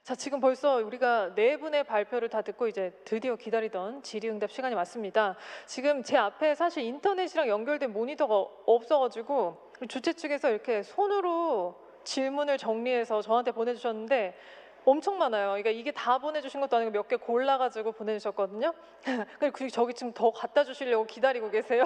자, 지금 벌써 우리가 네 분의 발표를 다 듣고 이제 드디어 기다리던 질의응답 시간이 왔습니다. 지금 제 앞에 사실 인터넷이랑 연결된 모니터가 없어가지고 주최 측에서 이렇게 손으로 질문을 정리해서 저한테 보내주셨는데 엄청 많아요. 그러니까 이게 다 보내주신 것도 아니고 몇 개 골라가지고 보내주셨거든요. 그리고 저기 지금 더 갖다 주시려고 기다리고 계세요.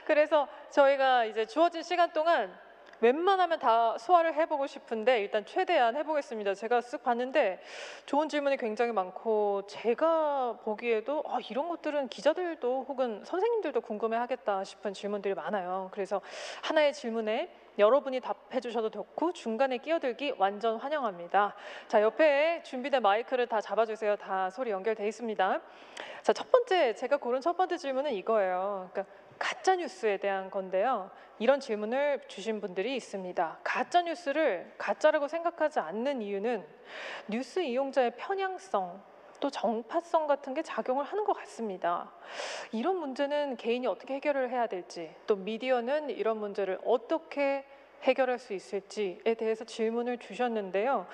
그래서 저희가 이제 주어진 시간 동안 웬만하면 다 소화를 해보고 싶은데 일단 최대한 해보겠습니다. 제가 쓱 봤는데 좋은 질문이 굉장히 많고 제가 보기에도 이런 것들은 기자들도 혹은 선생님들도 궁금해하겠다 싶은 질문들이 많아요. 그래서 하나의 질문에 여러분이 답해 주셔도 좋고 중간에 끼어들기 완전 환영합니다. 자, 옆에 준비된 마이크를 다 잡아주세요. 다 소리 연결돼 있습니다. 자, 첫 번째 제가 고른 첫 번째 질문은 이거예요. 그러니까 가짜 뉴스에 대한 건데요. 이런 질문을 주신 분들이 있습니다. 가짜 뉴스를 가짜라고 생각하지 않는 이유는 뉴스 이용자의 편향성 또 정파성 같은 게 작용을 하는 것 같습니다. 이런 문제는 개인이 어떻게 해결을 해야 될지, 또 미디어는 이런 문제를 어떻게 해결할 수 있을지에 대해서 질문을 주셨는데요.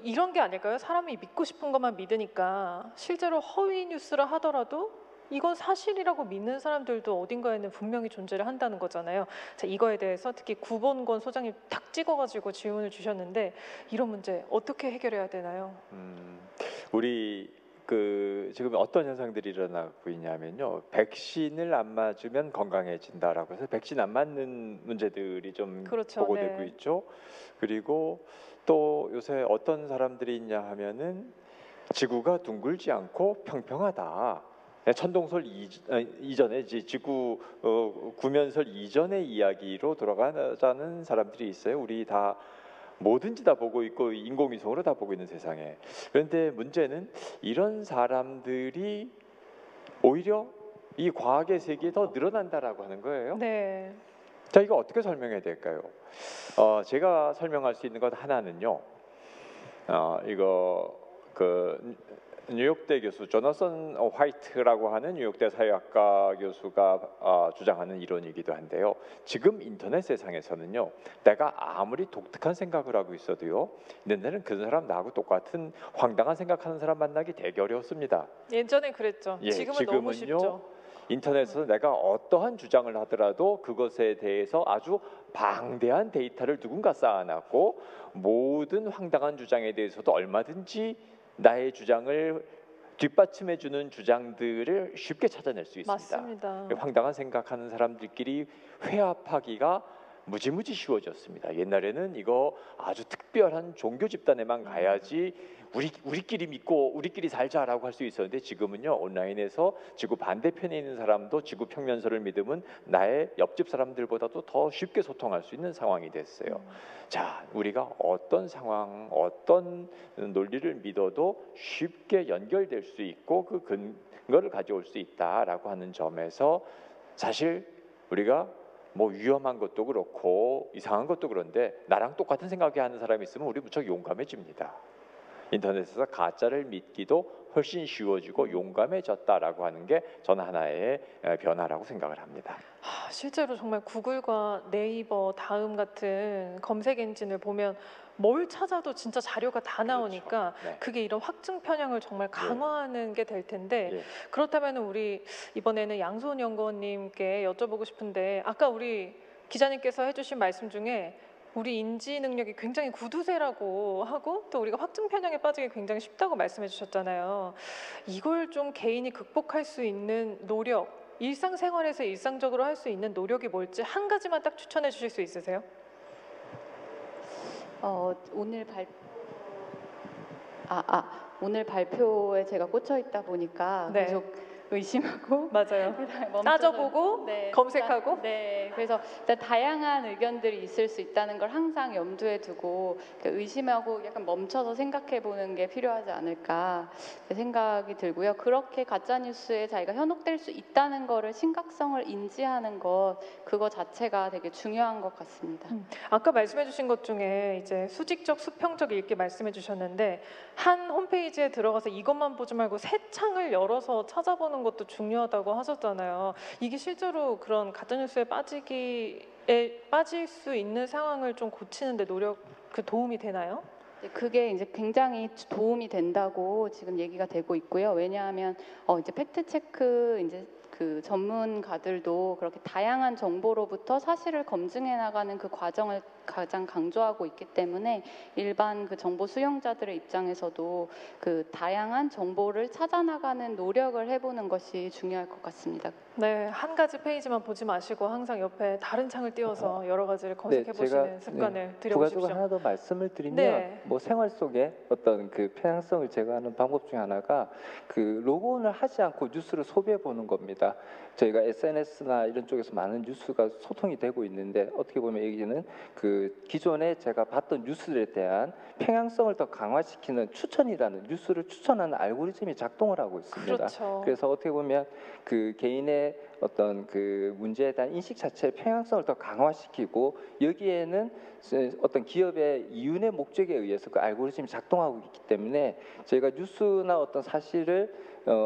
이런 게 아닐까요? 사람이 믿고 싶은 것만 믿으니까 실제로 허위 뉴스라 하더라도 이건 사실이라고 믿는 사람들도 어딘가에는 분명히 존재를 한다는 거잖아요. 자, 이거에 대해서 특히 구본권 소장님 탁 찍어가지고 질문을 주셨는데 이런 문제 어떻게 해결해야 되나요? 우리 지금 어떤 현상들이 일어나고 있냐면요. 백신을 안 맞으면 건강해진다라고 해서 백신 안 맞는 문제들이 좀 그렇죠, 보고되고 네. 있죠. 그리고 또 요새 어떤 사람들이 있냐 하면은 지구가 둥글지 않고 평평하다. 천동설 이전에 이제 지구 구면설 이전의 이야기로 돌아가자는 사람들이 있어요. 우리 다 뭐든지 다 보고 있고 인공위성으로 다 보고 있는 세상에. 그런데 문제는 이런 사람들이 오히려 이 과학의 세계에 더 늘어난다라고 하는 거예요. 네. 자, 이거 어떻게 설명해야 될까요? 제가 설명할 수 있는 것 하나는요. 이거 뉴욕대 교수 조나선 화이트라고 하는 뉴욕대 사회학과 교수가 주장하는 이론이기도 한데요. 지금 인터넷 세상에서는요, 내가 아무리 독특한 생각을 하고 있어도요, 옛날에는 그 사람 나하고 똑같은 황당한 생각하는 사람 만나기 되게 어려웠습니다. 예전엔 그랬죠. 지금은 너무 쉽죠. 인터넷에서 내가 어떠한 주장을 하더라도 그것에 대해서 아주 방대한 데이터를 누군가 쌓아놨고 모든 황당한 주장에 대해서도 얼마든지 나의 주장을 뒷받침해주는 주장들을 쉽게 찾아낼 수 있습니다. 맞습니다. 황당한 생각하는 사람들끼리 회합하기가 무지무지 쉬워졌습니다. 옛날에는 이거 아주 특별한 종교 집단에만 가야지 우리끼리 믿고 우리끼리 살자라고 할 수 있었는데 지금은요, 온라인에서 지구 반대편에 있는 사람도 지구 평면설을 믿으면 나의 옆집 사람들보다도 더 쉽게 소통할 수 있는 상황이 됐어요. 자, 우리가 어떤 상황, 어떤 논리를 믿어도 쉽게 연결될 수 있고 그 근거를 가져올 수 있다라고 하는 점에서 사실 우리가 뭐 위험한 것도 그렇고 이상한 것도 그런데 나랑 똑같은 생각이 하는 사람이 있으면 우리 무척 용감해집니다. 인터넷에서 가짜를 믿기도 훨씬 쉬워지고 용감해졌다라고 하는 게 저는 하나의 변화라고 생각을 합니다. 실제로 정말 구글과 네이버, 다음 같은 검색 엔진을 보면 뭘 찾아도 진짜 자료가 다 나오니까 그렇죠. 네. 그게 이런 확증 편향을 정말 강화하는 게 될 텐데 예. 그렇다면 우리 이번에는 양소은 연구원님께 여쭤보고 싶은데 아까 우리 기자님께서 해주신 말씀 중에 우리 인지 능력이 굉장히 구두쇠라고 하고 또 우리가 확증 편향에 빠지기 굉장히 쉽다고 말씀해 주셨잖아요. 이걸 좀 개인이 극복할 수 있는 노력, 일상생활에서 일상적으로 할 수 있는 노력이 뭘지 한 가지만 딱 추천해 주실 수 있으세요? 오늘 발표에 제가 꽂혀 있다 보니까 네. 계속 의심하고 맞아요. 멈춰서- 따져보고 검색하고. 네, 그래서 일단 다양한 의견들이 있을 수 있다는 걸 항상 염두에 두고 의심하고 약간 멈춰서 생각해 보는 게 필요하지 않을까 생각이 들고요. 그렇게 가짜 뉴스에 자기가 현혹될 수 있다는 거를 심각성을 인지하는 것 그거 자체가 되게 중요한 것 같습니다. 아까 말씀해 주신 것 중에 이제 수직적, 수평적 읽기 말씀해 주셨는데 한 홈페이지에 들어가서 이것만 보지 말고 새 창을 열어서 찾아보는 것도 중요하다고 하셨잖아요. 이게 실제로 그런 가짜뉴스에 빠질 수 있는 상황을 좀 고치는 데 도움이 되나요? 그게 이제 굉장히 도움이 된다고 지금 얘기가 되고 있고요. 왜냐하면 이제 팩트 체크 이제 그 전문가들도 그렇게 다양한 정보로부터 사실을 검증해 나가는 그 과정을 가장 강조하고 있기 때문에 일반 그 정보 수용자들의 입장에서도 그 다양한 정보를 찾아 나가는 노력을 해보는 것이 중요할 것 같습니다. 네, 한 가지 페이지만 보지 마시고 항상 옆에 다른 창을 띄워서 여러 가지를 검색해 제가 보시는 습관을 들여보십시오. 부가적으로 하나 더 말씀을 드리면 네. 뭐 생활 속에 어떤 그 편향성을 제거하는 방법 중에 하나가 그 로그인을 하지 않고 뉴스를 소비해 보는 겁니다. 저희가 SNS나 이런 쪽에서 많은 뉴스가 소통이 되고 있는데 어떻게 보면 여기는 그 기존에 제가 봤던 뉴스들에 대한 편향성을 더 강화시키는 추천이라는 뉴스를 추천하는 알고리즘이 작동을 하고 있습니다. 그렇죠. 그래서 어떻게 보면 그 개인의 어떤 그 문제에 대한 인식 자체의 평양성을 더 강화시키고 여기에는 어떤 기업의 이윤의 목적에 의해서 그 알고리즘이 작동하고 있기 때문에 저희가 뉴스나 어떤 사실을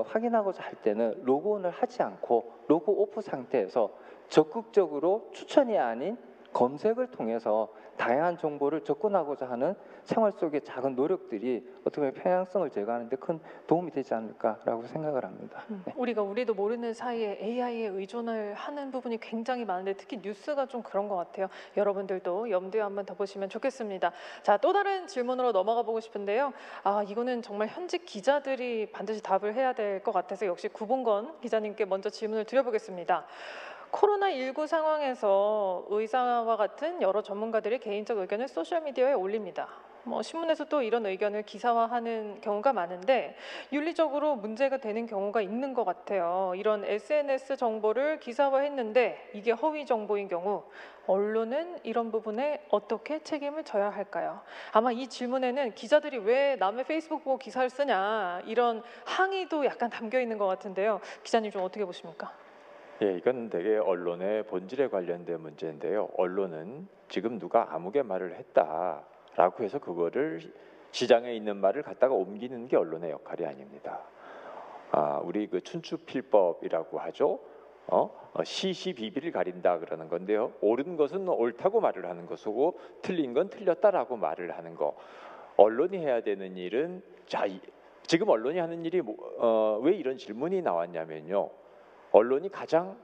확인하고자 할 때는 로그온을 하지 않고 로그 오프 상태에서 적극적으로 추천이 아닌 검색을 통해서 다양한 정보를 접근하고자 하는 생활 속의 작은 노력들이 어떻게 보면 편향성을 제거하는 데 큰 도움이 되지 않을까라고 생각을 합니다. 네. 우리도 모르는 사이에 AI에 의존을 하는 부분이 굉장히 많은데 특히 뉴스가 좀 그런 것 같아요. 여러분들도 염두에 한번 더 보시면 좋겠습니다. 자, 또 다른 질문으로 넘어가 보고 싶은데요. 이거는 정말 현직 기자들이 반드시 답을 해야 될 것 같아서 역시 구봉건 기자님께 먼저 질문을 드려보겠습니다. 코로나19 상황에서 의사와 같은 여러 전문가들이 개인적 의견을 소셜미디어에 올립니다. 신문에서 또 이런 의견을 기사화하는 경우가 많은데 윤리적으로 문제가 되는 경우가 있는 것 같아요. 이런 SNS 정보를 기사화했는데 이게 허위 정보인 경우 언론은 이런 부분에 어떻게 책임을 져야 할까요? 아마 이 질문에는 기자들이 왜 남의 페이스북 보고 기사를 쓰냐 이런 항의도 약간 담겨 있는 것 같은데요. 기자님 좀 어떻게 보십니까? 예, 이건 되게 언론의 본질에 관련된 문제인데요. 언론은 지금 누가 아무개 말을 했다라고 해서 그거를 시장에 있는 말을 갖다가 옮기는 게 언론의 역할이 아닙니다. 우리 그 춘추필법이라고 하죠. 시시비비를 가린다 그러는 건데요. 옳은 것은 옳다고 말을 하는 것이고 틀린 건 틀렸다라고 말을 하는 거. 언론이 해야 되는 일은 지금 언론이 하는 일이 왜 이런 질문이 나왔냐면요. 언론이 가장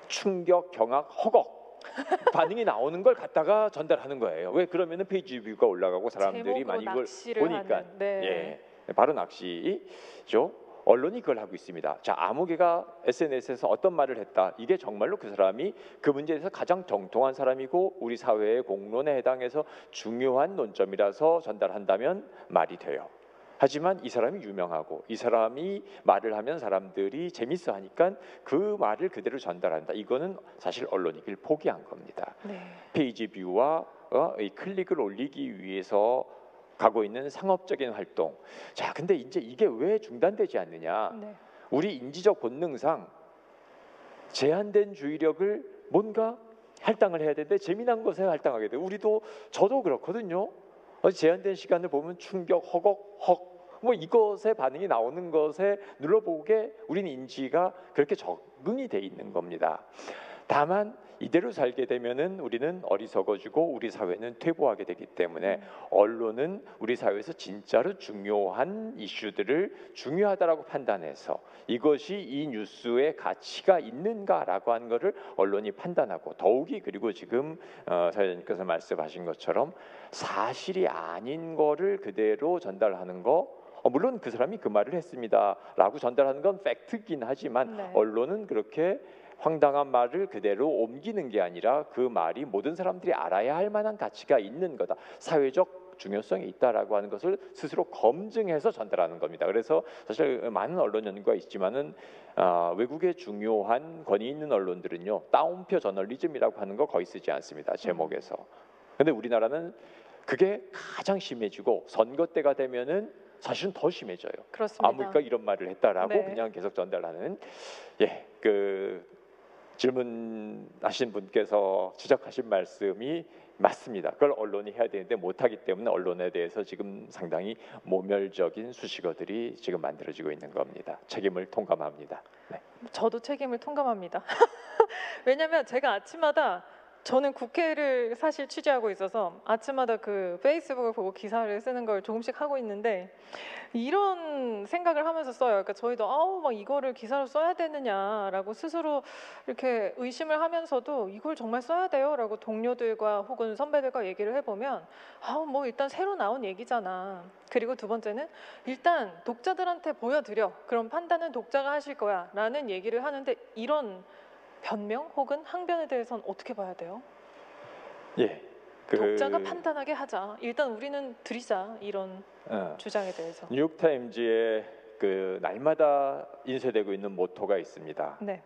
충격, 경악, 허걱 반응이 나오는 걸 갖다가 전달하는 거예요. 왜 그러면은 페이지 뷰가 올라가고 사람들이 많이 이걸 보니까 네. 바로 낚시죠. 언론이 그걸 하고 있습니다. 자, 아무개가 SNS에서 어떤 말을 했다. 이게 정말로 그 사람이 그 문제에 대해서 가장 정통한 사람이고 우리 사회의 공론에 해당해서 중요한 논점이라서 전달한다면 말이 돼요. 하지만 이 사람이 유명하고 이 사람이 말을 하면 사람들이 재밌어 하니까 그 말을 그대로 전달한다. 이거는 사실 언론이 그걸 포기한 겁니다. 네. 페이지 뷰와 이 클릭을 올리기 위해서 가고 있는 상업적인 활동. 자, 근데 이제 이게 왜 중단되지 않느냐? 네. 우리 인지적 본능상 제한된 주의력을 뭔가 할당을 해야 되는데 재미난 것에 할당하게 돼요. 저도 그렇거든요. 제한된 시간을 보면 충격, 허걱, 이것에 반응이 나오는 것에 눌러보게 우리는 인지가 그렇게 적응이 돼 있는 겁니다. 다만 이대로 살게 되면은 우리는 어리석어지고 우리 사회는 퇴보하게 되기 때문에 언론은 우리 사회에서 진짜로 중요한 이슈들을 중요하다라고 판단해서 이것이 이 뉴스의 가치가 있는가라고 하는 것을 언론이 판단하고 더욱이 그리고 지금 사회자님께서 말씀하신 것처럼 사실이 아닌 거를 그대로 전달하는 거 물론 그 사람이 그 말을 했습니다라고 전달하는 건 팩트긴 하지만 네. 언론은 그렇게 황당한 말을 그대로 옮기는 게 아니라 그 말이 모든 사람들이 알아야 할 만한 가치가 있는 거다. 사회적 중요성이 있다라고 하는 것을 스스로 검증해서 전달하는 겁니다. 그래서 사실 많은 언론 연구가 있지만은 외국의 중요한 권위 있는 언론들은요 따옴표 저널리즘이라고 하는 거 거의 쓰지 않습니다. 제목에서. 근데 우리나라는 그게 가장 심해지고 선거 때가 되면은 사실은 더 심해져요. 그렇습니다. 아무니까 이런 말을 했다라고 네. 그냥 계속 전달하는 그 질문하신 분께서 지적하신 말씀이 맞습니다. 그걸 언론이 해야 되는데 못하기 때문에 언론에 대해서 지금 상당히 모멸적인 수식어들이 지금 만들어지고 있는 겁니다. 책임을 통감합니다. 네. 저도 책임을 통감합니다. 왜냐하면 제가 아침마다 저는 국회를 사실 취재하고 있어서 아침마다 그 페이스북을 보고 기사를 쓰는 걸 조금씩 하고 있는데 이런 생각을 하면서 써요. 그러니까 저희도 아우 막 이거를 기사로 써야 되느냐라고 스스로 이렇게 의심을 하면서도 이걸 정말 써야 돼요라고 동료들과 혹은 선배들과 얘기를 해보면 아우 뭐 일단 새로 나온 얘기잖아. 그리고 두 번째는 일단 독자들한테 보여드려. 그럼 판단은 독자가 하실 거야라는 얘기를 하는데 이런 변명 혹은 항변에 대해서는 어떻게 봐야 돼요? 예, 독자가 판단하게 하자. 일단 우리는 드리자 이런 어, 주장에 대해서. 뉴욕타임즈의 그 날마다 인쇄되고 있는 모토가 있습니다. 네.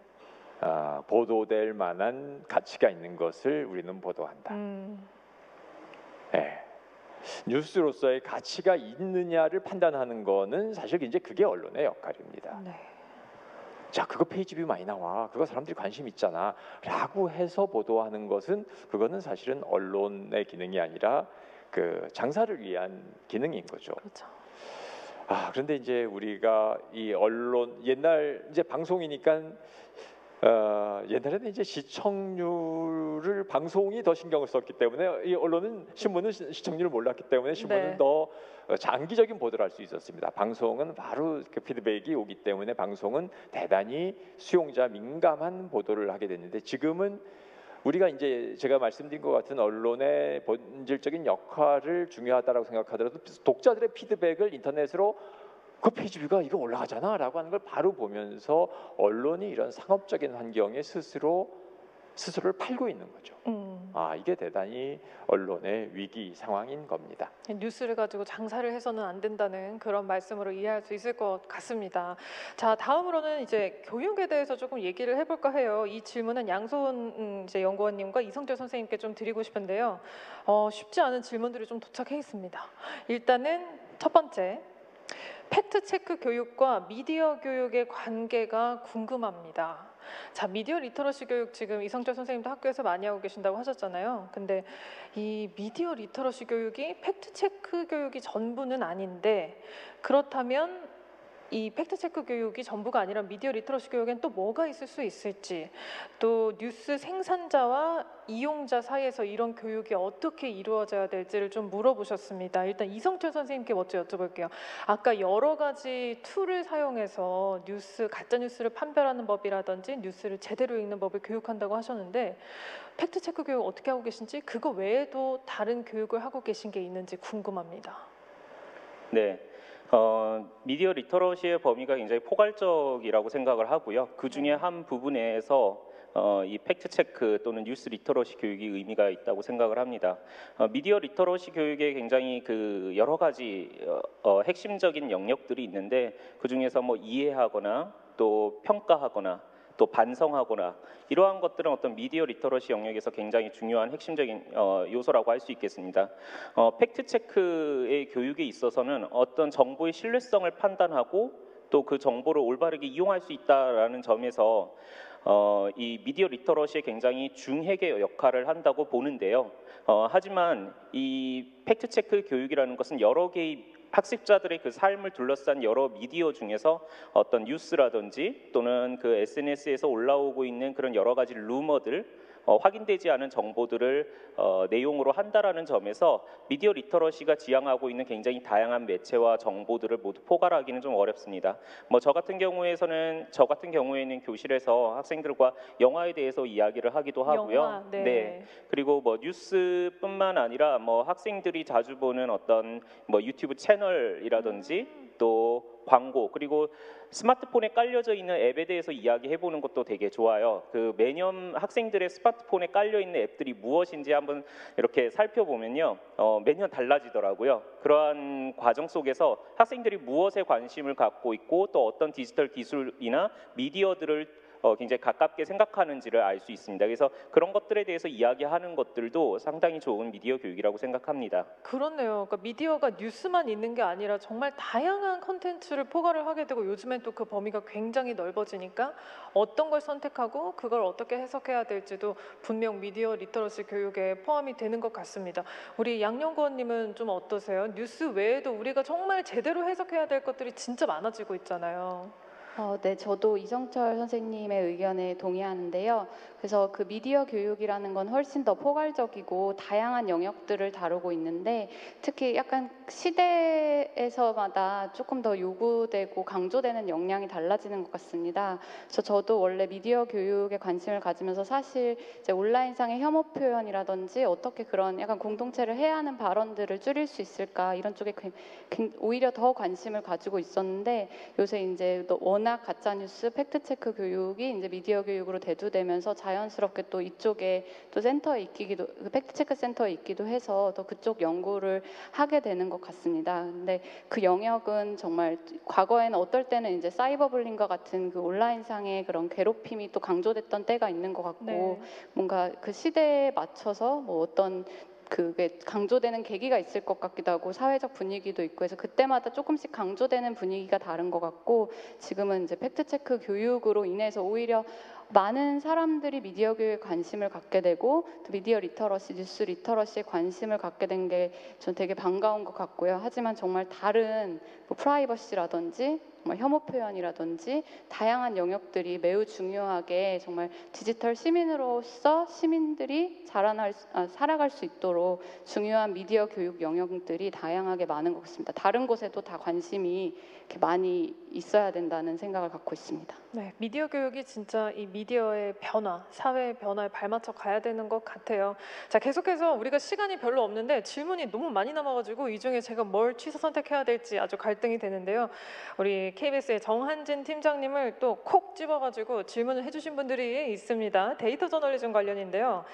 보도될 만한 가치가 있는 것을 우리는 보도한다. 예. 뉴스로서의 가치가 있느냐를 판단하는 거는 사실 이제 그게 언론의 역할입니다. 네. 자, 그거 페이지 뷰 많이 나와. 그거 사람들이 관심 있잖아. 라고 해서 보도하는 것은 그거는 사실은 언론의 기능이 아니라 그 장사를 위한 기능인 거죠. 그렇죠. 그런데 이제 우리가 이 언론 옛날 이제 방송이니까 옛날에는 이제 시청률을 방송이 더 신경을 썼기 때문에 이 언론은 신문은 시청률을 몰랐기 때문에 신문은 네. 더 장기적인 보도를 할 수 있었습니다. 방송은 바로 그 피드백이 오기 때문에 방송은 대단히 수용자 민감한 보도를 하게 됐는데 지금은 우리가 이제 제가 말씀드린 것 같은 언론의 본질적인 역할을 중요하다라고 생각하더라도 독자들의 피드백을 인터넷으로 그 페이지 뷰가 이거 올라가잖아라고 하는 걸 바로 보면서 언론이 이런 상업적인 환경에 스스로를 팔고 있는 거죠. 이게 대단히 언론의 위기 상황인 겁니다. 뉴스를 가지고 장사를 해서는 안 된다는 그런 말씀으로 이해할 수 있을 것 같습니다. 자, 다음으로는 이제 교육에 대해서 조금 얘기를 해볼까 해요. 이 질문은 양소은 이제 연구원님과 이성철 선생님께 좀 드리고 싶은데요. 쉽지 않은 질문들이 좀 도착해 있습니다. 일단은 첫 번째. 팩트체크 교육과 미디어 교육의 관계가 궁금합니다. 자, 미디어 리터러시 교육 지금 이성철 선생님도 학교에서 많이 하고 계신다고 하셨잖아요. 근데 이 미디어 리터러시 교육이 팩트체크 교육이 전부는 아닌데 그렇다면 이 팩트체크 교육이 전부가 아니라 미디어 리터러시 교육엔 또 뭐가 있을 수 있을지, 또 뉴스 생산자와 이용자 사이에서 이런 교육이 어떻게 이루어져야 될지를 좀 물어보셨습니다. 일단 이성철 선생님께 먼저 여쭤볼게요. 아까 여러 가지 툴을 사용해서 가짜 뉴스를 판별하는 법이라든지 뉴스를 제대로 읽는 법을 교육한다고 하셨는데 팩트체크 교육 어떻게 하고 계신지, 그거 외에도 다른 교육을 하고 계신 게 있는지 궁금합니다. 네. 미디어 리터러시의 범위가 굉장히 포괄적이라고 생각을 하고요. 그 중에 한 부분에서 이 팩트 체크 또는 뉴스 리터러시 교육이 의미가 있다고 생각을 합니다. 미디어 리터러시 교육에 굉장히 그 여러 가지 핵심적인 영역들이 있는데 그 중에서 뭐 이해하거나 또 평가하거나 또 반성하거나 이러한 것들은 어떤 미디어 리터러시 영역에서 굉장히 중요한 핵심적인 요소라고 할 수 있겠습니다. 팩트 체크의 교육에 있어서는 어떤 정보의 신뢰성을 판단하고 또 그 정보를 올바르게 이용할 수 있다라는 점에서 이 미디어 리터러시에 굉장히 중핵의 역할을 한다고 보는데요. 하지만 이 팩트 체크 교육이라는 것은 여러 개의 학습자들의 그 삶을 둘러싼 여러 미디어 중에서 어떤 뉴스라든지 또는 그 SNS에서 올라오고 있는 그런 여러 가지 루머들, 확인되지 않은 정보들을 내용으로 한다라는 점에서 미디어 리터러시가 지향하고 있는 굉장히 다양한 매체와 정보들을 모두 포괄하기는 좀 어렵습니다. 뭐 저 같은 경우에는 교실에서 학생들과 영화에 대해서 이야기를 하기도 하고요. 영화, 네. 그리고 뭐 뉴스뿐만 아니라 뭐 학생들이 자주 보는 어떤 뭐 유튜브 채널이라든지 또 광고, 그리고 스마트폰에 깔려져 있는 앱에 대해서 이야기해 보는 것도 되게 좋아요. 그 매년 학생들의 스마트폰에 깔려 있는 앱들이 무엇인지 한번 이렇게 살펴보면요, 매년 달라지더라고요. 그러한 과정 속에서 학생들이 무엇에 관심을 갖고 있고 또 어떤 디지털 기술이나 미디어들을 굉장히 가깝게 생각하는지를 알 수 있습니다. 그래서 그런 것들에 대해서 이야기하는 것들도 상당히 좋은 미디어 교육이라고 생각합니다. 그렇네요. 그러니까 미디어가 뉴스만 있는 게 아니라 정말 다양한 콘텐츠를 포괄을 하게 되고 요즘엔 또 그 범위가 굉장히 넓어지니까 어떤 걸 선택하고 그걸 어떻게 해석해야 될지도 분명 미디어 리터러시 교육에 포함이 되는 것 같습니다. 우리 양연구원님은 좀 어떠세요? 뉴스 외에도 우리가 정말 제대로 해석해야 될 것들이 진짜 많아지고 있잖아요. 네, 저도 이정철 선생님의 의견에 동의하는데요. 그래서 그 미디어 교육이라는 건 훨씬 더 포괄적이고 다양한 영역들을 다루고 있는데 특히 약간 시대에서마다 조금 더 요구되고 강조되는 역량이 달라지는 것 같습니다. 그래서 저도 원래 미디어 교육에 관심을 가지면서 사실 이제 온라인상의 혐오 표현이라든지 어떻게 그런 약간 공동체를 해하는 발언들을 줄일 수 있을까 이런 쪽에 오히려 더 관심을 가지고 있었는데 요새 이제 워낙 가짜 뉴스 팩트 체크 교육이 이제 미디어 교육으로 대두되면서 자연스럽게 또 이쪽에 또 센터에 있기도 팩트 체크 센터에 있기도 해서 더 그쪽 연구를 하게 되는 것 같습니다. 근데 그 영역은 정말 과거에는 어떨 때는 이제 사이버 불링과 같은 그 온라인상의 그런 괴롭힘이 또 강조됐던 때가 있는 것 같고 네. 뭔가 그 시대에 맞춰서 뭐 어떤 그게 강조되는 계기가 있을 것 같기도 하고 사회적 분위기도 있고 해서 그때마다 조금씩 강조되는 분위기가 다른 것 같고 지금은 이제 팩트체크 교육으로 인해서 오히려 많은 사람들이 미디어 교육에 관심을 갖게 되고 또 미디어 리터러시, 뉴스 리터러시에 관심을 갖게 된 게 전 되게 반가운 것 같고요. 하지만 정말 다른 뭐 프라이버시라든지 정말 혐오 표현이라든지 다양한 영역들이 매우 중요하게 정말 디지털 시민으로서 시민들이 살아갈 수 있도록 중요한 미디어 교육 영역들이 다양하게 많은 것 같습니다. 다른 곳에도 다 관심이 이렇게 많이 있어야 된다는 생각을 갖고 있습니다. 네, 미디어 교육이 진짜 이 미디어의 변화, 사회의 변화에 발맞춰 가야 되는 것 같아요. 자, 계속해서 우리가 시간이 별로 없는데 질문이 너무 많이 남아가지고 이 중에 제가 뭘 취사 선택해야 될지 아주 갈등이 되는데요. 우리 KBS의 정한진 팀장님을 또 콕 집어가지고 질문을 해주신 분들이 있습니다. 데이터 저널리즘 관련인데요.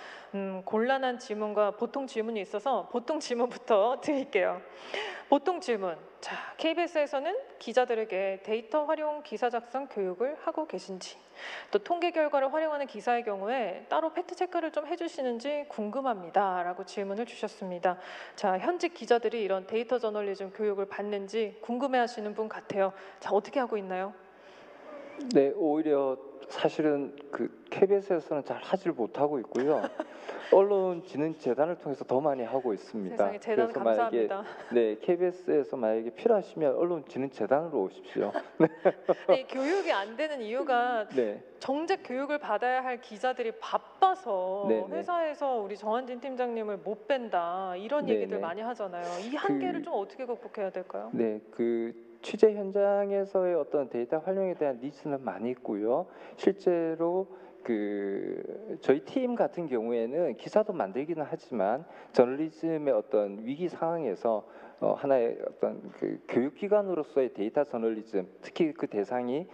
곤란한 질문과 보통 질문이 있어서 보통 질문부터 드릴게요. 보통 질문. 자, KBS에서는 기자들에게 데이터 활용 기사 작성 교육을 하고 계신지, 또 통계 결과를 활용하는 기사의 경우에 따로 팩트 체크를 좀 해주시는지 궁금합니다라고 질문을 주셨습니다. 자, 현직 기자들이 이런 데이터 저널리즘 교육을 받는지 궁금해하시는 분 같아요. 자, 어떻게 하고 있나요? 네, 오히려 사실은 그 KBS에서는 잘 하질 못하고 있고요. 언론진흥재단을 통해서 더 많이 하고 있습니다. 세상에 재단 그래서 감사합니다. 네, KBS에서 만약에 필요하시면 언론진흥재단으로 오십시오. 네, 교육이 안 되는 이유가 네, 정작 교육을 받아야 할 기자들이 바빠서 네, 네. 회사에서 우리 정한진 팀장님을 못 뺀다 이런 네, 얘기들 네. 많이 하잖아요. 이 한계를 좀 어떻게 극복해야 될까요? 네, 그 취재 현장에서의 어떤 데이터 활용에 대한 니즈는 많이 있고요. 실제로 그 저희 팀 같은 경우에는 기사도 만들기는 하지만 저널리즘의 어떤 위기 상황에서 하나의 어떤 그 교육기관으로서의 데이터 저널리즘, 특히 그 대상이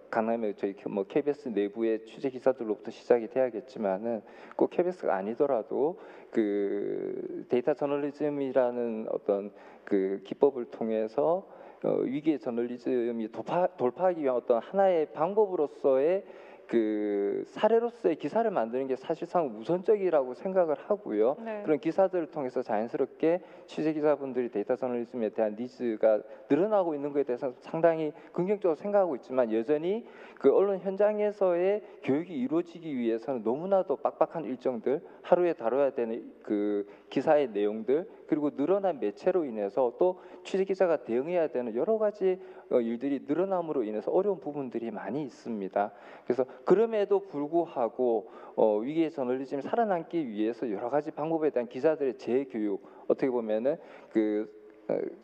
강남의 저희 뭐 KBS 내부의 취재 기사들로부터 시작이 돼야겠지만은 꼭 KBS가 아니더라도 그 데이터 저널리즘이라는 어떤 그 기법을 통해서 위기의 저널리즘이 돌파하기 위한 어떤 하나의 방법으로서의 그 사례로서의 기사를 만드는 게 사실상 우선적이라고 생각을 하고요. 네. 그런 기사들을 통해서 자연스럽게 취재 기자분들이 데이터 저널리즘에 대한 니즈가 늘어나고 있는 것에 대해서 상당히 긍정적으로 생각하고 있지만 여전히 그 언론 현장에서의 교육이 이루어지기 위해서는 너무나도 빡빡한 일정들, 하루에 다뤄야 되는 그 기사의 내용들, 그리고 늘어난 매체로 인해서 또 취재 기자가 대응해야 되는 여러 가지 일들이 늘어남으로 인해서 어려운 부분들이 많이 있습니다. 그래서 그럼에도 불구하고 위기의 저널리즘이 살아남기 위해서 여러 가지 방법에 대한 기자들의 재교육, 어떻게 보면은 그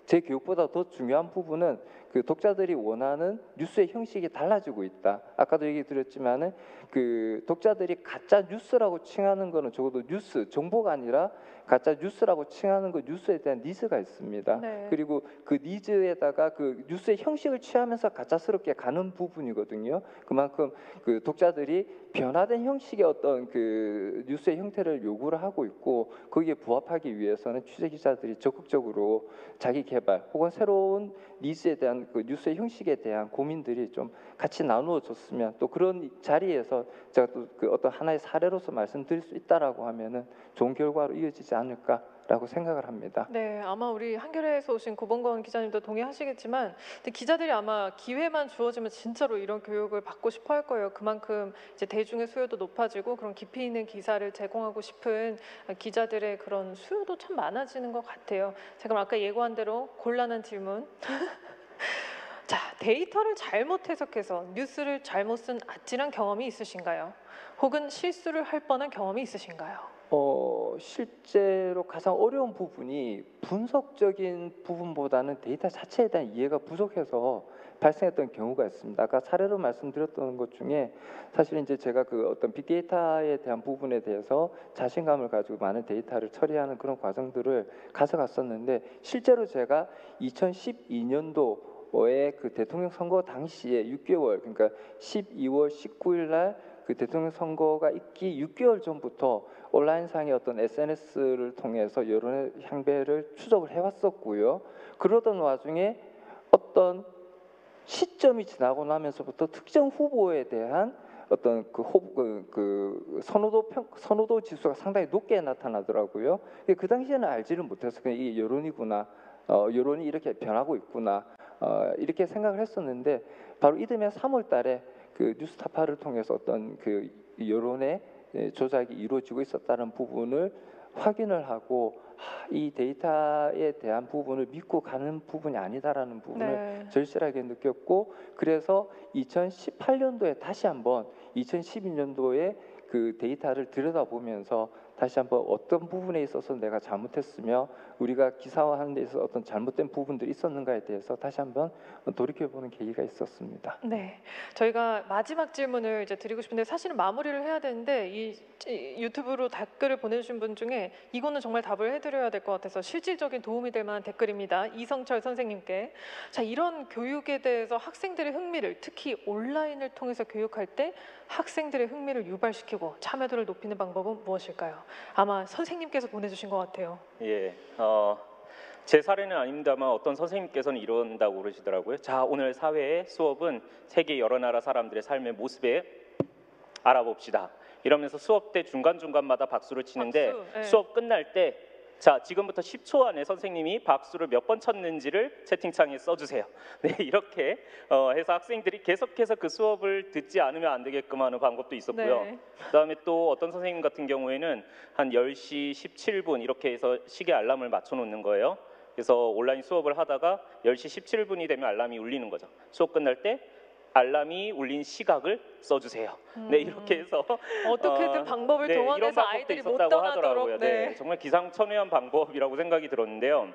재교육보다 더 중요한 부분은 그 독자들이 원하는 뉴스의 형식이 달라지고 있다. 아까도 얘기 드렸지만은 그 독자들이 가짜 뉴스라고 칭하는 거는 적어도 뉴스 정보가 아니라 가짜 뉴스라고 칭하는 그 뉴스에 대한 니즈가 있습니다. 네. 그리고 그 니즈에다가 그 뉴스의 형식을 취하면서 가짜스럽게 가는 부분이거든요. 그만큼 그 독자들이 변화된 형식의 어떤 그 뉴스의 형태를 요구를 하고 있고 거기에 부합하기 위해서는 취재 기자들이 적극적으로 자기 개발 혹은 새로운 니즈에 대한 그 뉴스의 형식에 대한 고민들이 좀 같이 나누어졌으면 또 그런 자리에서 제가 또 그 어떤 하나의 사례로서 말씀드릴 수 있다라고 하면은 좋은 결과로 이어지지 않을까라고 생각을 합니다. 네, 아마 우리 한겨레에서 오신 고봉건 기자님도 동의하시겠지만, 근데 기자들이 아마 기회만 주어지면 진짜로 이런 교육을 받고 싶어 할 거예요. 그만큼 이제 대중의 수요도 높아지고 그런 깊이 있는 기사를 제공하고 싶은 기자들의 그런 수요도 참 많아지는 것 같아요. 자, 그럼 아까 예고한 대로 곤란한 질문. 자, 데이터를 잘못 해석해서 뉴스를 잘못 쓴 아찔한 경험이 있으신가요? 혹은 실수를 할 뻔한 경험이 있으신가요? 실제로 가장 어려운 부분이 분석적인 부분보다는 데이터 자체에 대한 이해가 부족해서 발생했던 경우가 있습니다. 아까 사례로 말씀드렸던 것 중에 사실 이제 제가 그 어떤 빅데이터에 대한 부분에 대해서 자신감을 가지고 많은 데이터를 처리하는 그런 과정들을 가져갔었는데 실제로 제가 2012년도에 그 대통령 선거 당시에 6개월 그러니까 12월 19일 날 그 대통령 선거가 있기 6개월 전부터 온라인상의 어떤 SNS를 통해서 여론의 향배를 추적을 해왔었고요. 그러던 와중에 어떤 시점이 지나고 나면서부터 특정 후보에 대한 어떤 그 선호도 지수가 상당히 높게 나타나더라고요. 그 당시에는 알지를 못해서 그냥 이게 여론이구나, 여론이 이렇게 변하고 있구나 이렇게 생각을 했었는데 바로 이듬해 3월달에 그 뉴스타파를 통해서 어떤 그 여론의 조작이 이루어지고 있었다는 부분을 확인을 하고 이 데이터에 대한 부분을 믿고 가는 부분이 아니다라는 부분을 네. 절실하게 느꼈고 그래서 2018년도에 다시 한번 2012년도에 그 데이터를 들여다보면서 다시 한번 어떤 부분에 있어서 내가 잘못했으며 우리가 기사화하는 데 있어서 어떤 잘못된 부분들이 있었는가에 대해서 다시 한번 돌이켜보는 계기가 있었습니다. 네, 저희가 마지막 질문을 이제 드리고 싶은데 사실은 마무리를 해야 되는데 이 유튜브로 댓글을 보내주신 분 중에 이거는 정말 답을 해드려야 될 것 같아서 실질적인 도움이 될 만한 댓글입니다. 이성철 선생님께 자 이런 교육에 대해서 학생들의 흥미를 특히 온라인을 통해서 교육할 때 학생들의 흥미를 유발시키고 참여도를 높이는 방법은 무엇일까요? 아마 선생님께서 보내주신 것 같아요. 예, 제 사례는 아닙니다만 어떤 선생님께서는 이런다고 그러시더라고요. 자, 오늘 사회의 수업은 세계 여러 나라 사람들의 삶의 모습에 알아봅시다. 이러면서 수업 때 중간중간마다 박수를 치는데 박수, 예. 수업 끝날 때 자, 지금부터 10초 안에 선생님이 박수를 몇 번 쳤는지를 채팅창에 써주세요. 네, 이렇게 해서 학생들이 계속해서 그 수업을 듣지 않으면 안 되게끔 하는 방법도 있었고요. 네. 그다음에 또 어떤 선생님 같은 경우에는 한 10시 17분 이렇게 해서 시계 알람을 맞춰놓는 거예요. 그래서 온라인 수업을 하다가 10시 17분이 되면 알람이 울리는 거죠. 수업 끝날 때 알람이 울린 시각을 써주세요. 네, 이렇게 해서 어떻게든 방법을 네, 이런 동원해서 방법도 아이들이 못 있었다고 떠나도록 하더라고요. 네, 정말 기상천외한 방법이라고 생각이 들었는데요.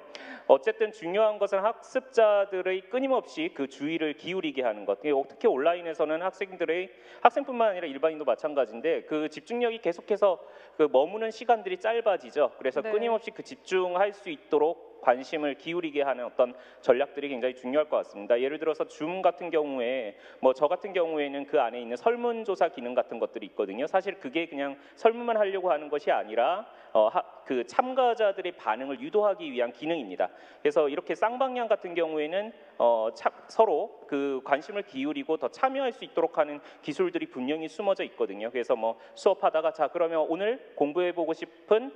어쨌든 중요한 것은 학습자들의 끊임없이 그 주의를 기울이게 하는 것. 특히 온라인에서는 학생뿐만 아니라 일반인도 마찬가지인데 그 집중력이 계속해서 그 머무는 시간들이 짧아지죠. 그래서 네. 끊임없이 그 집중할 수 있도록 관심을 기울이게 하는 어떤 전략들이 굉장히 중요할 것 같습니다. 예를 들어서 줌 같은 경우에 뭐 저 같은 경우에는 그 안에 있는 설문조사 기능 같은 것들이 있거든요. 사실 그게 그냥 설문만 하려고 하는 것이 아니라 그 참가자들의 반응을 유도하기 위한 기능입니다. 그래서 이렇게 쌍방향 같은 경우에는 서로 그 관심을 기울이고 더 참여할 수 있도록 하는 기술들이 분명히 숨어져 있거든요. 그래서 뭐 수업하다가 자 그러면 오늘 공부해보고 싶은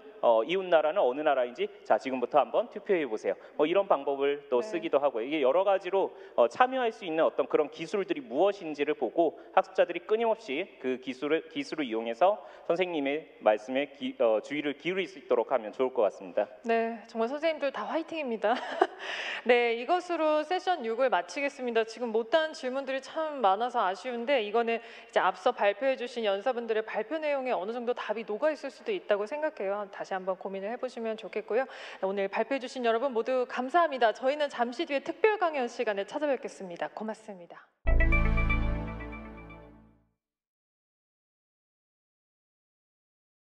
이웃 나라는 어느 나라인지 자 지금부터 한번 투표해 보세요. 뭐 이런 방법을 또 네. 쓰기도 하고요. 이게 여러 가지로 참여할 수 있는 어떤 그런 기술들이 무엇인지를 보고 학습자들이 끊임없이 그 기술을 이용해서 선생님의 말씀에 주의를 기울일 수 있도록 하면 좋을 것 같습니다. 네, 정말 선생님들 다 화이팅입니다. 네, 이것으로 세션 6을 마치겠습니다. 지금 못다한 질문들이 참 많아서 아쉬운데 이거는 이제 앞서 발표해주신 연사분들의 발표 내용에 어느 정도 답이 녹아 있을 수도 있다고 생각해요. 다시 한번 고민을 해보시면 좋겠고요. 오늘 발표해주신 여러분 모두 감사합니다. 저희는 잠시 뒤에 특별 강연 시간에 찾아뵙겠습니다. 고맙습니다.